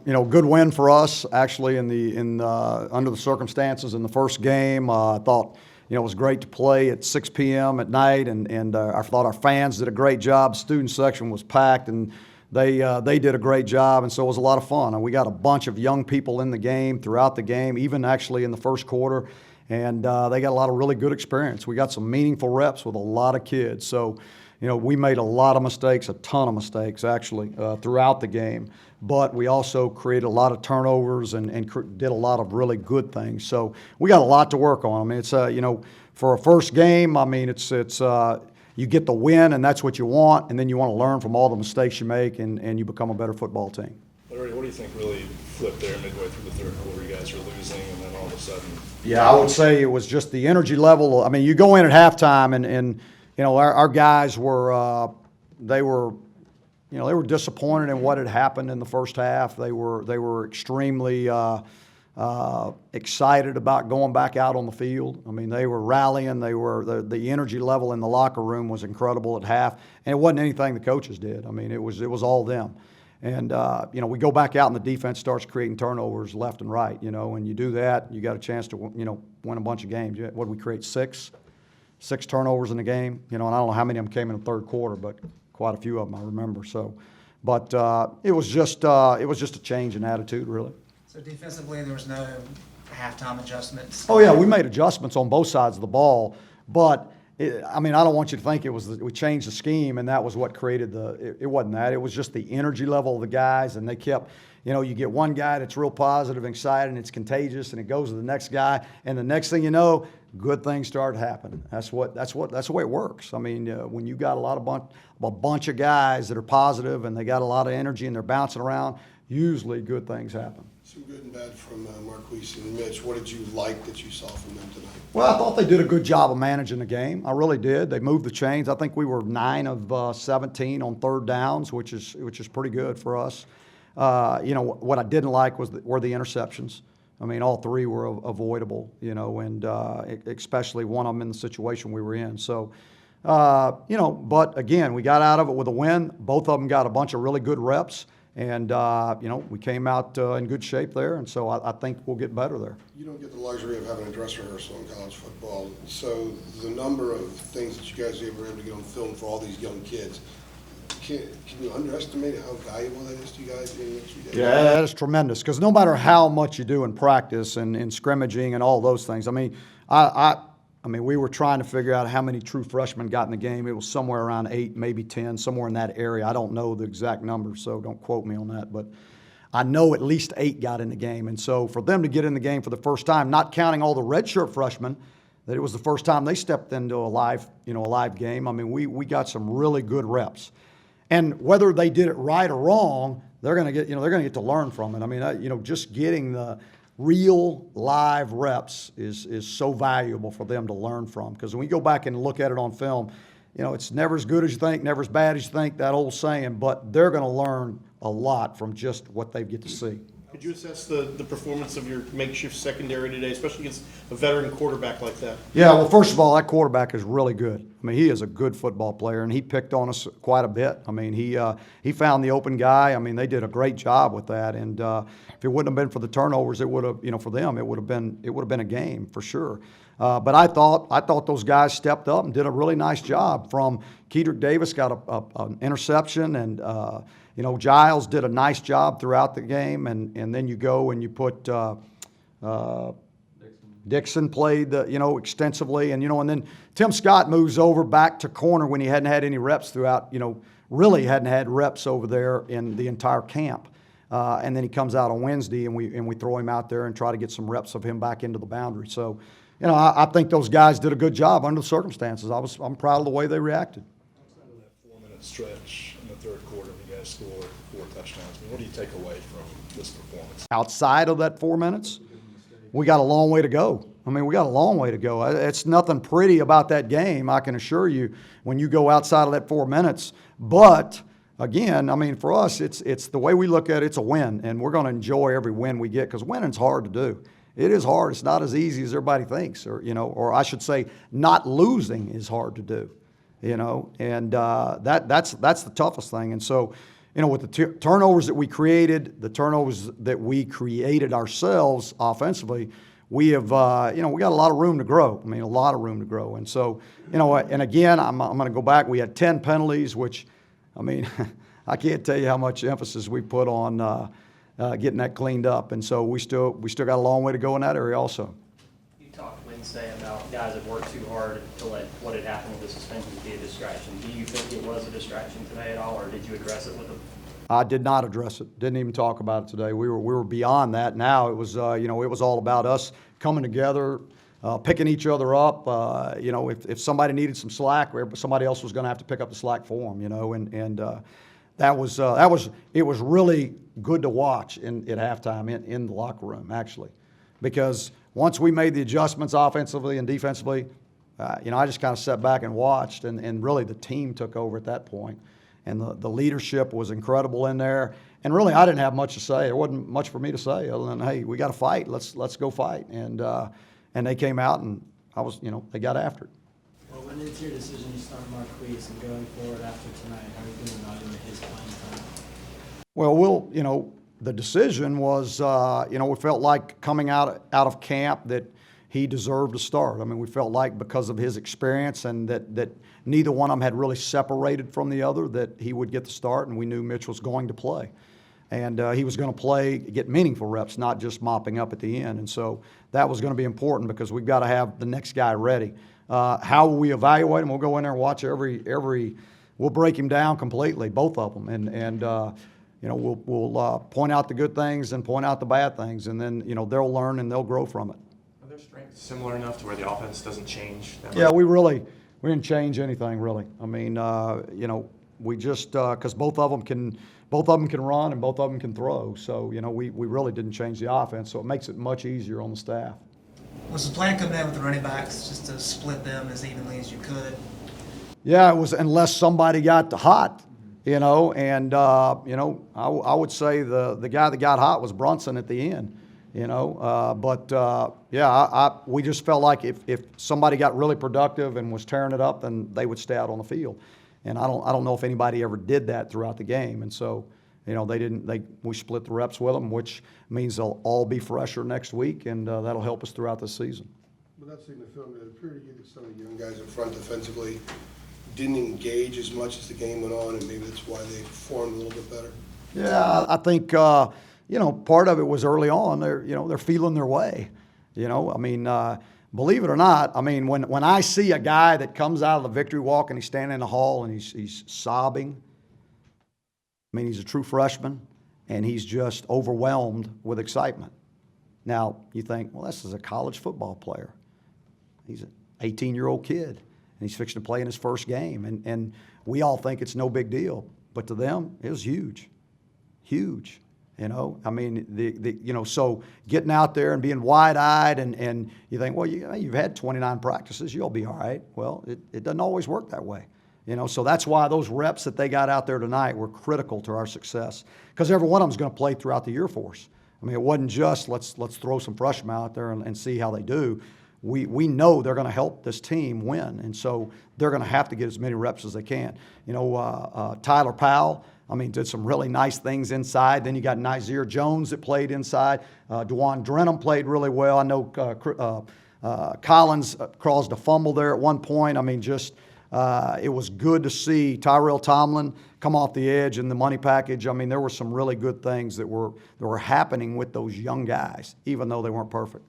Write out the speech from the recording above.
Good win for us actually under the circumstances in the first game. I thought it was great to play at 6 p.m. at night, and I thought our fans did a great job. Student section was packed, and they did a great job, and so it was a lot of fun. And we got a bunch of young people in the game throughout the game, even actually in the first quarter, and they got a lot of really good experience. We got some meaningful reps with a lot of kids. So, we made a lot of mistakes, a ton of mistakes actually throughout the game, but we also created a lot of turnovers and did a lot of really good things. So we got a lot to work on. I mean, it's for a first game, I mean, it's you get the win, and that's what you want, and then you want to learn from all the mistakes you make, and you become a better football team. What do you think really flipped there midway through the third quarter? You guys were losing, and then all of a sudden. Yeah, I would say it was just the energy level. I mean, you go in at halftime, and our guys were they were disappointed in what had happened in the first half. They were extremely excited about going back out on the field. I mean, they were rallying. The energy level in the locker room was incredible at half, and it wasn't anything the coaches did. I mean, it was all them. And we go back out, and the defense starts creating turnovers left and right. And you do that, you got a chance to win a bunch of games. What did we create? Six turnovers in the game, and I don't know how many of them came in the third quarter, but quite a few of them I remember. So, but it was just a change in attitude, really. So defensively, there was no halftime adjustments. Oh yeah, we made adjustments on both sides of the ball, but I don't want you to think we changed the scheme and that was what created it wasn't that. It was just the energy level of the guys, and they kept. You get one guy that's real positive and excited, and it's contagious, and it goes to the next guy, and the next thing you know, good things start happening. That's the way it works. I mean, when you got a bunch of guys that are positive and they got a lot of energy and they're bouncing around, usually good things happen. Some good and bad from Marquise and Mitch. What did you like that you saw from them tonight? Well, I thought they did a good job of managing the game. I really did. They moved the chains. I think we were 9 of 17 on third downs, which is pretty good for us. What I didn't like were the interceptions. I mean, all 3 were avoidable, and especially one of them in the situation we were in. So, but again, we got out of it with a win. Both of them got a bunch of really good reps, and, we came out in good shape there, and so I think we'll get better there. You don't get the luxury of having a dress rehearsal in college football. So the number of things that you guys were able to get on film for all these young kids, can you underestimate how valuable that is to you guys in the next few days? Yeah, that is tremendous, because no matter how much you do in practice and in scrimmaging and all those things, I mean, we were trying to figure out how many true freshmen got in the game. It was somewhere around 8, maybe 10, somewhere in that area. I don't know the exact number, so don't quote me on that, but I know at least 8 got in the game. And so for them to get in the game for the first time, not counting all the redshirt freshmen, that it was the first time they stepped into a live game. I mean, we got some really good reps. And whether they did it right or wrong, they're going to get to learn from it. I mean, just getting the real live reps is so valuable for them to learn from. Because when you go back and look at it on film, it's never as good as you think, never as bad as you think, that old saying. But they're going to learn a lot from just what they get to see. Could you assess the performance of your makeshift secondary today, especially against a veteran quarterback like that? Yeah, well, first of all, that quarterback is really good. I mean, he is a good football player, and he picked on us quite a bit. I mean, he found the open guy. I mean, they did a great job with that. And if it wouldn't have been for the turnovers, it would have, for them, it would have been a game for sure. But I thought those guys stepped up and did a really nice job. From Kedrick Davis got an interception, and Giles did a nice job throughout the game, and then you go and you put Dixon played extensively, and and then Tim Scott moves over back to corner when he hadn't had any reps throughout, really hadn't had reps over there in the entire camp. And then he comes out on Wednesday, and we throw him out there and try to get some reps of him back into the boundary. So, I think those guys did a good job under the circumstances. I'm proud of the way they reacted. Outside of that 4-minute stretch in the third quarter, you guys scored 4 touchdowns. I mean, what do you take away from this performance? Outside of that 4 minutes, we got a long way to go. I mean, we got a long way to go. It's nothing pretty about that game, I can assure you, when you go outside of that 4 minutes. But again, I mean, for us, it's the way we look at it, it's a win, and we're going to enjoy every win we get, because winning's hard to do. It is hard. It's not as easy as everybody thinks, or I should say, not losing is hard to do, and that's the toughest thing. And so, with the turnovers that we created, the turnovers that we created ourselves offensively, we have, we got a lot of room to grow. I mean, a lot of room to grow. And so, and again, I'm going to go back. We had 10 penalties, which, I mean, I can't tell you how much emphasis we put on getting that cleaned up. And so we still got a long way to go in that area also. You talked Wednesday about guys that worked too hard to let what had happened with the suspension be a distraction. Do you think it was a distraction today at all, or did you address it with them? I did not address it. Didn't even talk about it today. We were beyond that. Now it was, it was all about us coming together, picking each other up. If somebody needed some slack, somebody else was going to have to pick up the slack for them. It was really good to watch at halftime in the locker room, actually, because once we made the adjustments offensively and defensively, I just kind of sat back and watched, and really the team took over at that point. And the leadership was incredible in there. And really, I didn't have much to say. There wasn't much for me to say other than, hey, we got to fight. Let's go fight. And they came out, and they got after it. Well, when it's your decision to start Marquise and going forward after tonight, how are you feeling about him and his playing time? Well, the decision was, we felt like coming out of camp that he deserved to start. I mean, we felt like because of his experience and that neither one of them had really separated from the other, that he would get the start, and we knew Mitch was going to play. And he was going to get meaningful reps, not just mopping up at the end. And so that was going to be important because we've got to have the next guy ready. How will we evaluate him? We'll go in there and watch we'll break him down completely, both of them. And we'll point out the good things and point out the bad things. And then, they'll learn and they'll grow from it. Are their strengths similar enough to where the offense doesn't change that much? Yeah, we didn't change anything really. I mean, we just because both of them can run and both of them can throw. So we really didn't change the offense. So it makes it much easier on the staff. Was the plan coming in with the running backs just to split them as evenly as you could? Yeah, it was unless somebody got hot, and I would say the guy that got hot was Brunson at the end. We just felt like if somebody got really productive and was tearing it up, then they would stay out on the field. And I don't know if anybody ever did that throughout the game. And so, we split the reps with them, which means they'll all be fresher next week, and that'll help us throughout the season. Without seeing the film, it appeared to you that some of the young guys up front defensively didn't engage as much as the game went on, and maybe that's why they performed a little bit better? Yeah, I think, part of it was early on. They're feeling their way. Believe it or not, when I see a guy that comes out of the victory walk and he's standing in the hall and he's sobbing, he's a true freshman and he's just overwhelmed with excitement. Now, you think, well, this is a college football player. He's an 18-year-old kid and he's fixing to play in his first game. And we all think it's no big deal. But to them, it was huge. Huge. So getting out there and being wide-eyed and you think, well, you've had 29 practices, you'll be all right. Well, it doesn't always work that way. So that's why those reps that they got out there tonight were critical to our success because every one of them is going to play throughout the year for us. It wasn't just let's throw some freshmen out there and see how they do. We know they're going to help this team win, and so they're going to have to get as many reps as they can. Tyler Powell, did some really nice things inside. Then you got Nazir Jones that played inside. DeJuan Drenham played really well. I know Collins caused a fumble there at one point. It was good to see Tyrell Tomlin come off the edge in the money package. There were some really good things that were happening with those young guys, even though they weren't perfect.